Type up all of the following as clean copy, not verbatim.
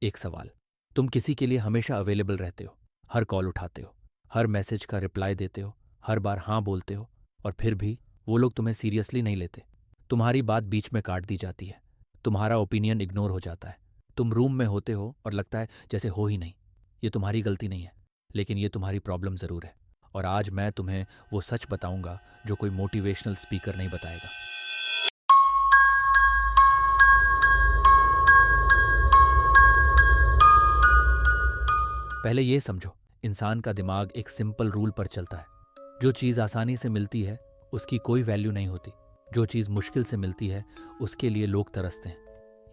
एक सवाल, तुम किसी के लिए हमेशा अवेलेबल रहते हो, हर कॉल उठाते हो, हर मैसेज का रिप्लाई देते हो, हर बार हाँ बोलते हो, और फिर भी वो लोग तुम्हें सीरियसली नहीं लेते। तुम्हारी बात बीच में काट दी जाती है, तुम्हारा ओपिनियन इग्नोर हो जाता है। तुम रूम में होते हो और लगता है जैसे हो ही नहीं। ये तुम्हारी गलती नहीं है, लेकिन ये तुम्हारी प्रॉब्लम ज़रूर है। और आज मैं तुम्हें वो सच बताऊंगा जो कोई मोटिवेशनल स्पीकर नहीं बताएगा। पहले ये समझो, इंसान का दिमाग एक सिंपल रूल पर चलता है। जो चीज़ आसानी से मिलती है उसकी कोई वैल्यू नहीं होती। जो चीज़ मुश्किल से मिलती है उसके लिए लोग तरसते हैं।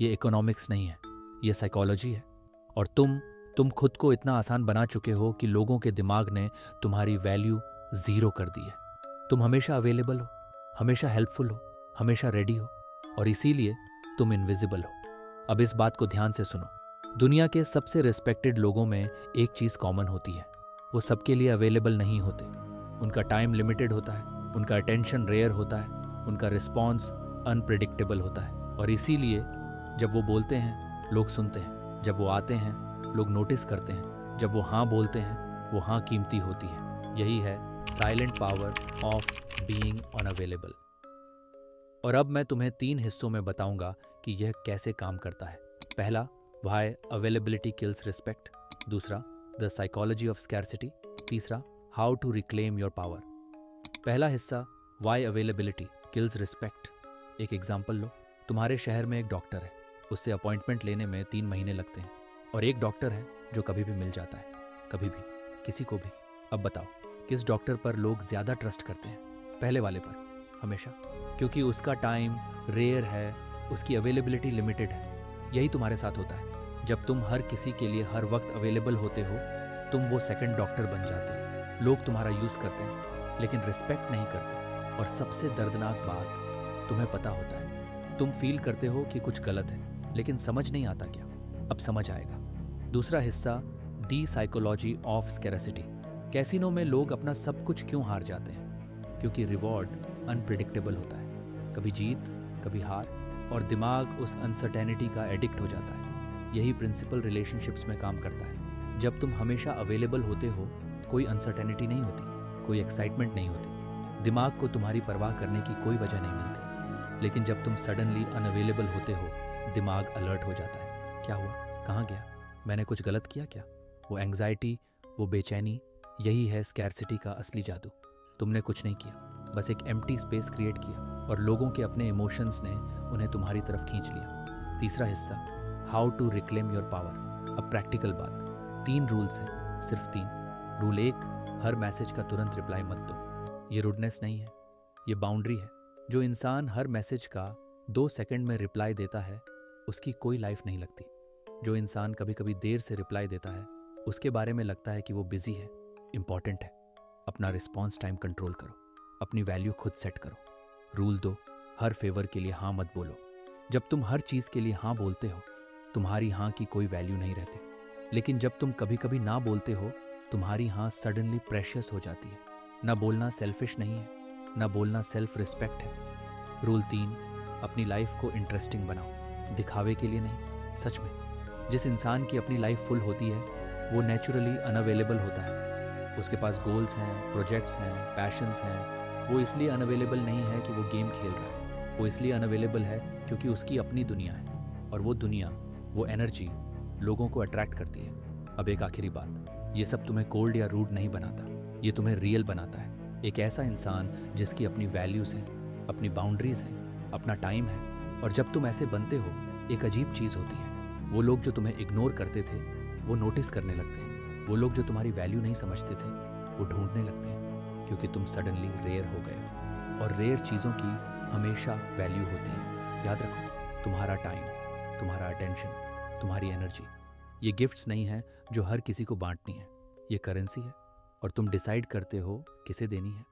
ये इकोनॉमिक्स नहीं है, ये साइकोलॉजी है। और तुम खुद को इतना आसान बना चुके हो कि लोगों के दिमाग ने तुम्हारी वैल्यू ज़ीरो कर दी है। तुम हमेशा अवेलेबल हो, हमेशा हेल्पफुल हो, हमेशा रेडी हो, और इसीलिए तुम इनविजिबल हो। अब इस बात को ध्यान से सुनो। दुनिया के सबसे रिस्पेक्टेड लोगों में एक चीज़ कॉमन होती है, वो सबके लिए अवेलेबल नहीं होते। उनका टाइम लिमिटेड होता है, उनका अटेंशन रेयर होता है, उनका रिस्पॉन्स अनप्रिडिक्टेबल होता है। और इसीलिए जब वो बोलते हैं लोग सुनते हैं, जब वो आते हैं लोग नोटिस करते हैं, जब वो हाँ बोलते हैं वो हाँ कीमती होती है। यही है silent power of being unavailable. और अब मैं तुम्हें 3 हिस्सों में बताऊंगा कि यह कैसे काम करता है। पहला, व्हाई अवेलेबिलिटी किल्स रिस्पेक्ट। दूसरा, द साइकोलॉजी ऑफ स्कैरसिटी। तीसरा, how to reclaim your power. पहला हिस्सा, व्हाई अवेलेबिलिटी किल्स रिस्पेक्ट। एक एग्जाम्पल लो। तुम्हारे शहर में एक डॉक्टर है, उससे अपॉइंटमेंट लेने में 3 महीने लगते हैं। और एक डॉक्टर है जो कभी भी मिल जाता है, कभी भी, किसी को भी। अब बताओ, किस डॉक्टर पर लोग ज़्यादा ट्रस्ट करते हैं? पहले वाले पर, हमेशा, क्योंकि उसका टाइम रेयर है, उसकी अवेलेबिलिटी लिमिटेड है। यही तुम्हारे साथ होता है। जब तुम हर किसी के लिए हर वक्त अवेलेबल होते हो, तुम वो सेकंड डॉक्टर बन जाते हो। लोग तुम्हारा यूज़ करते हैं लेकिन रिस्पेक्ट नहीं करते। और सबसे दर्दनाक बात, तुम्हें पता होता है, तुम फील करते हो कि कुछ गलत है, लेकिन समझ नहीं आता क्या। अब समझ आएगा। दूसरा हिस्सा, दी साइकोलॉजी ऑफ स्कैरसिटी। कैसीनो में लोग अपना सब कुछ क्यों हार जाते हैं? क्योंकि रिवॉर्ड अनप्रिडिक्टेबल होता है, कभी जीत, कभी हार, और दिमाग उस अनसर्टेनिटी का एडिक्ट हो जाता है। यही प्रिंसिपल रिलेशनशिप्स में काम करता है। जब तुम हमेशा अवेलेबल होते हो, कोई अनसर्टेनिटी नहीं होती, कोई एक्साइटमेंट नहीं होती, दिमाग को तुम्हारी परवाह करने की कोई वजह नहीं मिलती। लेकिन जब तुम सडनली अनअवेलेबल होते हो, दिमाग अलर्ट हो जाता है। क्या हुआ? कहाँ गया? मैंने कुछ गलत किया क्या? वो एंग्जाइटी, वो बेचैनी, यही है स्कैरसिटी का असली जादू। तुमने कुछ नहीं किया, बस एक एम्प्टी स्पेस क्रिएट किया, और लोगों के अपने इमोशंस ने उन्हें तुम्हारी तरफ खींच लिया। तीसरा हिस्सा, how to reclaim your power. अब प्रैक्टिकल बात, 3 रूल्स हैं, सिर्फ 3। रूल 1, हर मैसेज का तुरंत रिप्लाई मत दो। ये रुडनेस नहीं है, ये बाउंड्री है। जो इंसान हर मैसेज का 2 सेकंड में रिप्लाई देता है, उसकी कोई लाइफ नहीं लगती। जो इंसान कभी कभी देर से रिप्लाई देता है, उसके बारे में लगता है कि वो बिजी है, इंपॉर्टेंट है। अपना रिस्पॉन्स टाइम कंट्रोल करो, अपनी वैल्यू खुद सेट करो। रूल 2, हर फेवर के लिए हाँ मत बोलो। जब तुम हर चीज़ के लिए हाँ बोलते हो, तुम्हारी हाँ की कोई वैल्यू नहीं रहती। लेकिन जब तुम कभी कभी ना बोलते हो, तुम्हारी हाँ सडनली प्रेशियस हो जाती है। ना बोलना सेल्फिश नहीं है, ना बोलना सेल्फ रिस्पेक्ट है। रूल 3, अपनी लाइफ को इंटरेस्टिंग बनाओ, दिखावे के लिए नहीं, सच में। जिस इंसान की अपनी लाइफ फुल होती है, वो नेचुरली अनअवेलेबल होता है। उसके पास गोल्स हैं, प्रोजेक्ट्स हैं, पैशंस हैं। वो इसलिए अनअवेलेबल नहीं है कि वो गेम खेल रहा है, वो इसलिए अनअवेलेबल है क्योंकि उसकी अपनी दुनिया है। और वो दुनिया, वो एनर्जी लोगों को अट्रैक्ट करती है। अब एक आखिरी बात, ये सब तुम्हें कोल्ड या रूड नहीं बनाता, ये तुम्हें रियल बनाता है। एक ऐसा इंसान जिसकी अपनी वैल्यूज़ हैं, अपनी बाउंड्रीज़ हैं, अपना टाइम है। और जब तुम ऐसे बनते हो, एक अजीब चीज़ होती है। वो लोग जो तुम्हें इग्नोर करते थे, वो नोटिस करने लगते हैं। वो लोग जो तुम्हारी वैल्यू नहीं समझते थे, वो ढूंढने लगते हैं, क्योंकि तुम सडनली रेयर हो गए हो। और रेयर चीज़ों की हमेशा वैल्यू होती है। याद रखो, तुम्हारा टाइम, तुम्हारा अटेंशन, तुम्हारी एनर्जी, ये गिफ्ट्स नहीं है जो हर किसी को बांटनी है। ये करेंसी है, और तुम डिसाइड करते हो किसे देनी है।